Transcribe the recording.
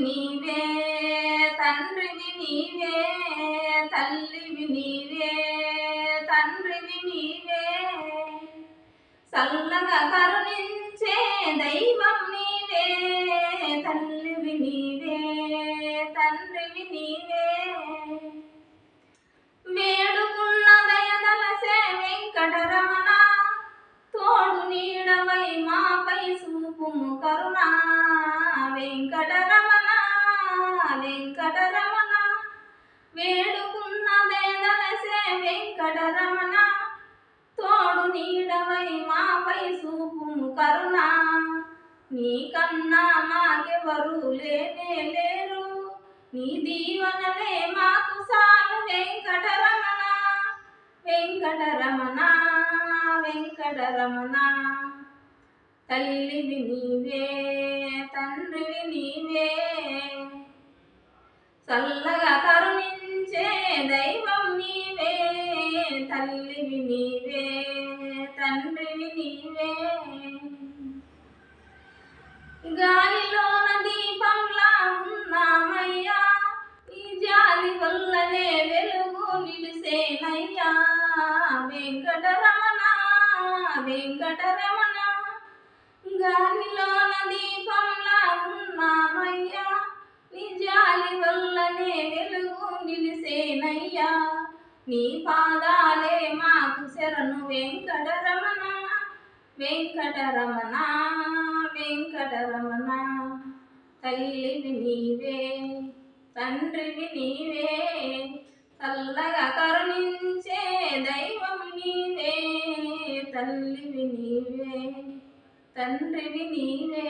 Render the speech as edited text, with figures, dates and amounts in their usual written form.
నీవే తండ్రివి నీవే తల్లివి నీవే తండ్రివి నీవే చల్లగా కరుణించే దైవం నీవే తల్లివి నీవే తండ్రివి నీవే వేడుకున్న దయదలసే వెంకటరమణ తోడు నీడవై మాపై చూపుము కరుణా వెంకటరమణ వెంకటరమణ వేడుకున్న దయదలసే వెంకటరమణ తోడు నీడవై మాపై చూపుము కరుణా నీకన్నా మాకెవరు లేనే లేరు నీ దీవనలే మాకు సాలు వెంకటరమణ వెంకటరమణ వెంకటరమణ తల్లివి నీవే తండ్రివి నీవే చల్లగా కరుణించే దైవం నీవే తల్లివి నీవే తండ్రివి నీవే గాలిలోన దీపంలా ఉన్నామయ్యా ఈ జాలి వల్లనే వెలుగు నిలిసేనయ్యా వెంకటరమణ వెంకటరమణ గాలిలోన దీపంలా ఉన్నామయ్యా నీ జాలి వల్లనే వెలుగు నిలిసేనయ్యా నీ పాదాలే మాకు శరణు వెంకటరమణ వెంకటరమణ వెంకటరమణ తల్లివి నీవే తండ్రివి నీవే చల్లగా కరుణించే దైవం నీవే తల్లివి నీవే తండ్రివి నీవే